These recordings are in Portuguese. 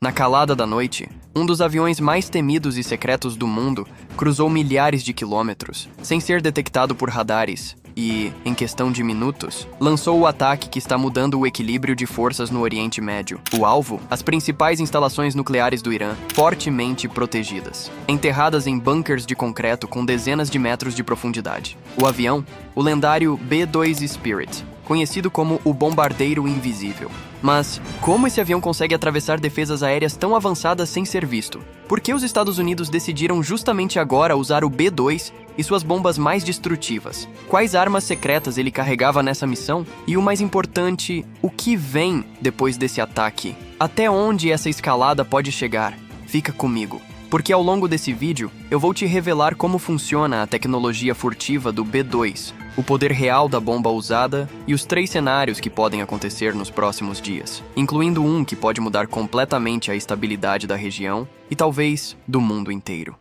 Na calada da noite, um dos aviões mais temidos e secretos do mundo cruzou milhares de quilômetros, sem ser detectado por radares, e, em questão de minutos, lançou o ataque que está mudando o equilíbrio de forças no Oriente Médio. O alvo? As principais instalações nucleares do Irã, fortemente protegidas, enterradas em bunkers de concreto com dezenas de metros de profundidade. O avião? O lendário B-2 Spirit, conhecido como o Bombardeiro Invisível. Mas como esse avião consegue atravessar defesas aéreas tão avançadas sem ser visto? Por que os Estados Unidos decidiram justamente agora usar o B-2 e suas bombas mais destrutivas? Quais armas secretas ele carregava nessa missão? E o mais importante, o que vem depois desse ataque? Até onde essa escalada pode chegar? Fica comigo, porque ao longo desse vídeo eu vou te revelar como funciona a tecnologia furtiva do B-2, o poder real da bomba usada e os 3 cenários que podem acontecer nos próximos dias, incluindo um que pode mudar completamente a estabilidade da região e talvez do mundo inteiro.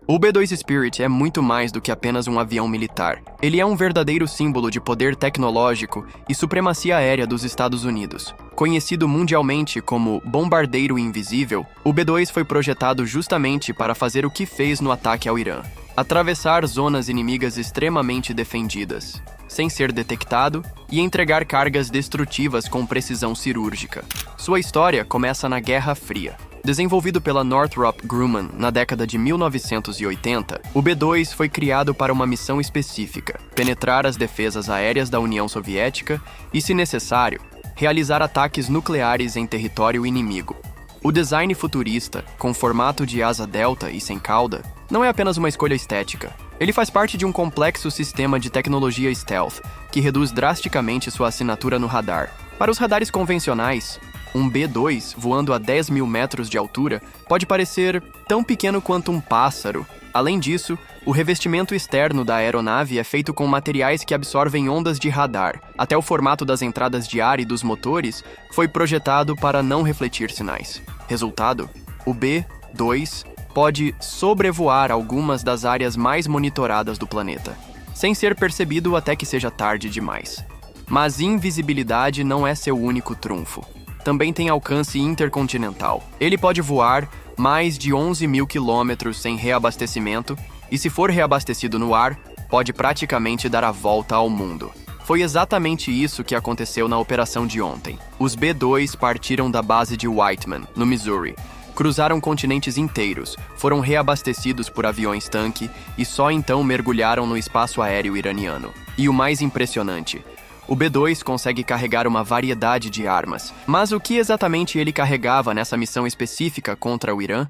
O B-2 Spirit é muito mais do que apenas um avião militar. Ele é um verdadeiro símbolo de poder tecnológico e supremacia aérea dos Estados Unidos. Conhecido mundialmente como Bombardeiro Invisível, o B-2 foi projetado justamente para fazer o que fez no ataque ao Irã: atravessar zonas inimigas extremamente defendidas, sem ser detectado, e entregar cargas destrutivas com precisão cirúrgica. Sua história começa na Guerra Fria. Desenvolvido pela Northrop Grumman na década de 1980, o B-2 foi criado para uma missão específica: penetrar as defesas aéreas da União Soviética e, se necessário, realizar ataques nucleares em território inimigo. O design futurista, com formato de asa delta e sem cauda, não é apenas uma escolha estética. Ele faz parte de um complexo sistema de tecnologia stealth, que reduz drasticamente sua assinatura no radar. Para os radares convencionais, um B-2 voando a 10 mil metros de altura pode parecer tão pequeno quanto um pássaro. Além disso, o revestimento externo da aeronave é feito com materiais que absorvem ondas de radar. Até o formato das entradas de ar e dos motores foi projetado para não refletir sinais. Resultado: o B-2 pode sobrevoar algumas das áreas mais monitoradas do planeta, sem ser percebido até que seja tarde demais. Mas invisibilidade não é seu único trunfo. Também tem alcance intercontinental. Ele pode voar mais de 11 mil quilômetros sem reabastecimento e, se for reabastecido no ar, pode praticamente dar a volta ao mundo. Foi exatamente isso que aconteceu na operação de ontem. Os B-2 partiram da base de Whiteman, no Missouri, cruzaram continentes inteiros, foram reabastecidos por aviões-tanque e só então mergulharam no espaço aéreo iraniano. E o mais impressionante: o B-2 consegue carregar uma variedade de armas. Mas o que exatamente ele carregava nessa missão específica contra o Irã?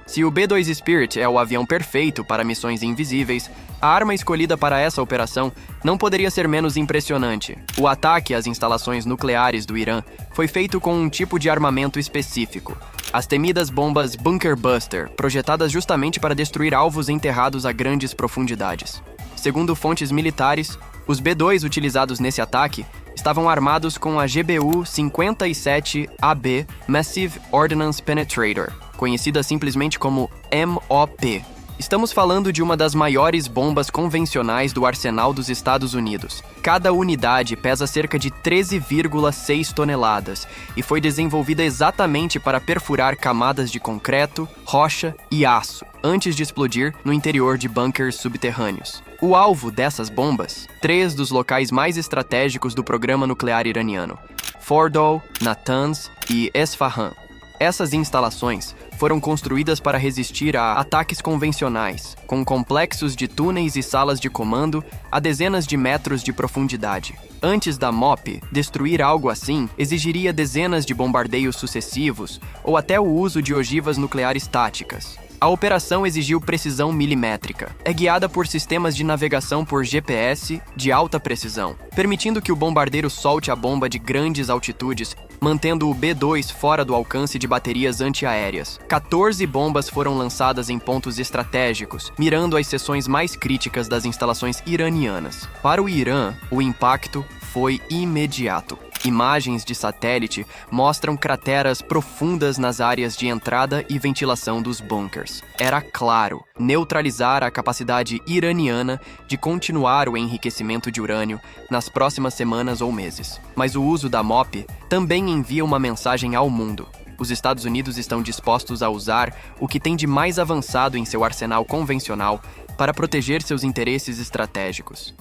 Se o B-2 Spirit é o avião perfeito para missões invisíveis, a arma escolhida para essa operação não poderia ser menos impressionante. O ataque às instalações nucleares do Irã foi feito com um tipo de armamento específico: as temidas bombas Bunker Buster, projetadas justamente para destruir alvos enterrados a grandes profundidades. Segundo fontes militares, os B-2 utilizados nesse ataque estavam armados com a GBU-57AB Massive Ordnance Penetrator, conhecida simplesmente como MOP. Estamos falando de uma das maiores bombas convencionais do arsenal dos Estados Unidos. Cada unidade pesa cerca de 13,6 toneladas e foi desenvolvida exatamente para perfurar camadas de concreto, rocha e aço, antes de explodir no interior de bunkers subterrâneos. O alvo dessas bombas: 3 dos locais mais estratégicos do programa nuclear iraniano: Fordow, Natanz e Esfahan. Essas instalações foram construídas para resistir a ataques convencionais, com complexos de túneis e salas de comando a dezenas de metros de profundidade. Antes da MOP, destruir algo assim exigiria dezenas de bombardeios sucessivos ou até o uso de ogivas nucleares táticas. A operação exigiu precisão milimétrica. É guiada por sistemas de navegação por GPS de alta precisão, permitindo que o bombardeiro solte a bomba de grandes altitudes, mantendo o B-2 fora do alcance de baterias antiaéreas. 14 bombas foram lançadas em pontos estratégicos, mirando as seções mais críticas das instalações iranianas. Para o Irã, o impacto foi imediato. Imagens de satélite mostram crateras profundas nas áreas de entrada e ventilação dos bunkers. Era claro, neutralizar a capacidade iraniana de continuar o enriquecimento de urânio nas próximas semanas ou meses. Mas o uso da MOP também envia uma mensagem ao mundo. Os Estados Unidos estão dispostos a usar o que tem de mais avançado em seu arsenal convencional para proteger seus interesses estratégicos.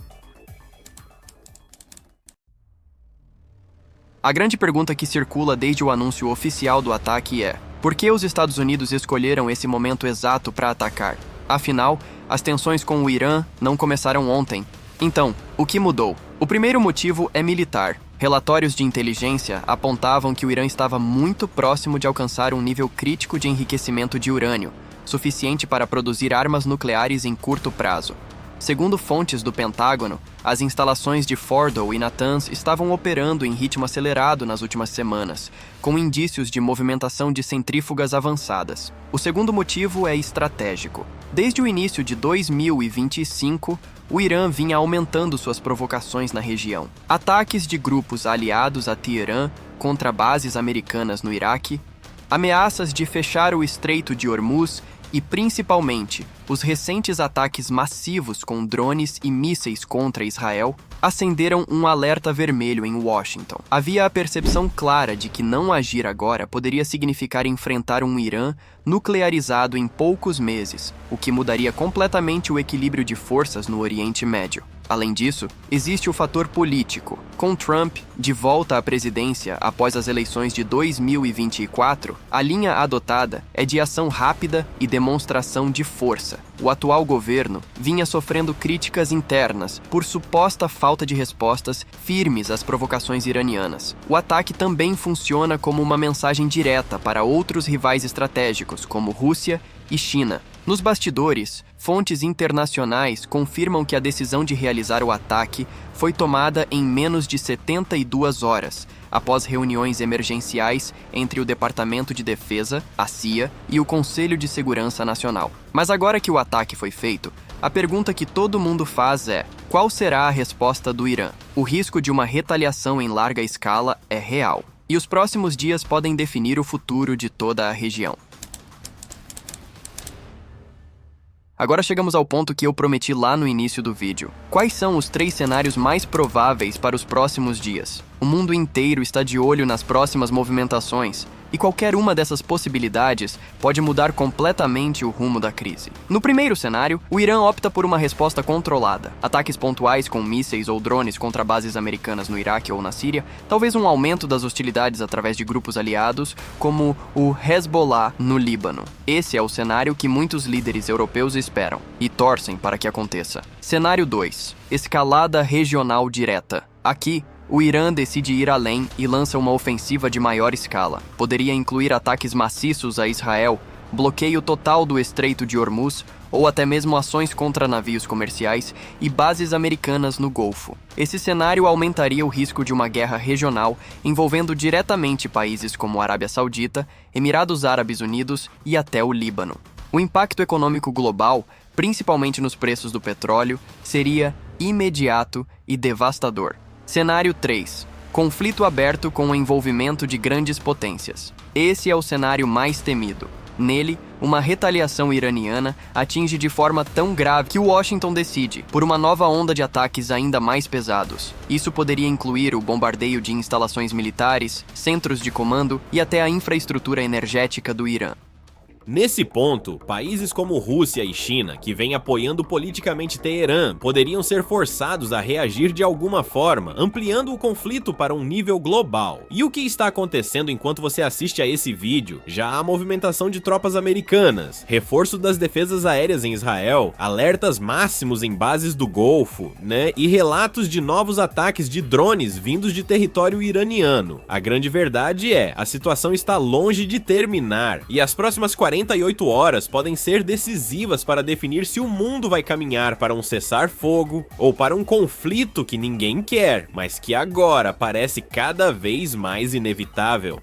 A grande pergunta que circula desde o anúncio oficial do ataque é: por que os Estados Unidos escolheram esse momento exato para atacar? Afinal, as tensões com o Irã não começaram ontem. Então, o que mudou? O primeiro motivo é militar. Relatórios de inteligência apontavam que o Irã estava muito próximo de alcançar um nível crítico de enriquecimento de urânio, suficiente para produzir armas nucleares em curto prazo. Segundo fontes do Pentágono, as instalações de Fordow e Natanz estavam operando em ritmo acelerado nas últimas semanas, com indícios de movimentação de centrífugas avançadas. O segundo motivo é estratégico. Desde o início de 2025, o Irã vinha aumentando suas provocações na região. Ataques de grupos aliados a Teherã contra bases americanas no Iraque, ameaças de fechar o Estreito de Hormuz e, principalmente, os recentes ataques massivos com drones e mísseis contra Israel acenderam um alerta vermelho em Washington. Havia a percepção clara de que não agir agora poderia significar enfrentar um Irã nuclearizado em poucos meses, o que mudaria completamente o equilíbrio de forças no Oriente Médio. Além disso, existe o fator político. Com Trump de volta à presidência após as eleições de 2024, a linha adotada é de ação rápida e demonstração de força. O atual governo vinha sofrendo críticas internas por suposta falta de respostas firmes às provocações iranianas. O ataque também funciona como uma mensagem direta para outros rivais estratégicos, como Rússia e China. Nos bastidores, fontes internacionais confirmam que a decisão de realizar o ataque foi tomada em menos de 72 horas, após reuniões emergenciais entre o Departamento de Defesa, a CIA, e o Conselho de Segurança Nacional. Mas agora que o ataque foi feito, a pergunta que todo mundo faz é: qual será a resposta do Irã? O risco de uma retaliação em larga escala é real, e os próximos dias podem definir o futuro de toda a região. Agora chegamos ao ponto que eu prometi lá no início do vídeo. Quais são os 3 cenários mais prováveis para os próximos dias? O mundo inteiro está de olho nas próximas movimentações, e qualquer uma dessas possibilidades pode mudar completamente o rumo da crise. No primeiro cenário, o Irã opta por uma resposta controlada. Ataques pontuais com mísseis ou drones contra bases americanas no Iraque ou na Síria, talvez um aumento das hostilidades através de grupos aliados, como o Hezbollah no Líbano. Esse é o cenário que muitos líderes europeus esperam e torcem para que aconteça. Cenário 2. Escalada regional direta. Aqui, o Irã decide ir além e lança uma ofensiva de maior escala. Poderia incluir ataques maciços a Israel, bloqueio total do Estreito de Hormuz ou até mesmo ações contra navios comerciais e bases americanas no Golfo. Esse cenário aumentaria o risco de uma guerra regional envolvendo diretamente países como a Arábia Saudita, Emirados Árabes Unidos e até o Líbano. O impacto econômico global, principalmente nos preços do petróleo, seria imediato e devastador. Cenário 3. Conflito aberto com o envolvimento de grandes potências. Esse é o cenário mais temido. Nele, uma retaliação iraniana atinge de forma tão grave que Washington decide por uma nova onda de ataques ainda mais pesados. Isso poderia incluir o bombardeio de instalações militares, centros de comando e até a infraestrutura energética do Irã. Nesse ponto, países como Rússia e China, que vêm apoiando politicamente Teherã, poderiam ser forçados a reagir de alguma forma, ampliando o conflito para um nível global. E o que está acontecendo enquanto você assiste a esse vídeo? Já há movimentação de tropas americanas, reforço das defesas aéreas em Israel, alertas máximos em bases do Golfo, e relatos de novos ataques de drones vindos de território iraniano. A grande verdade é, a situação está longe de terminar, e as próximas 48 horas podem ser decisivas para definir se o mundo vai caminhar para um cessar-fogo ou para um conflito que ninguém quer, mas que agora parece cada vez mais inevitável.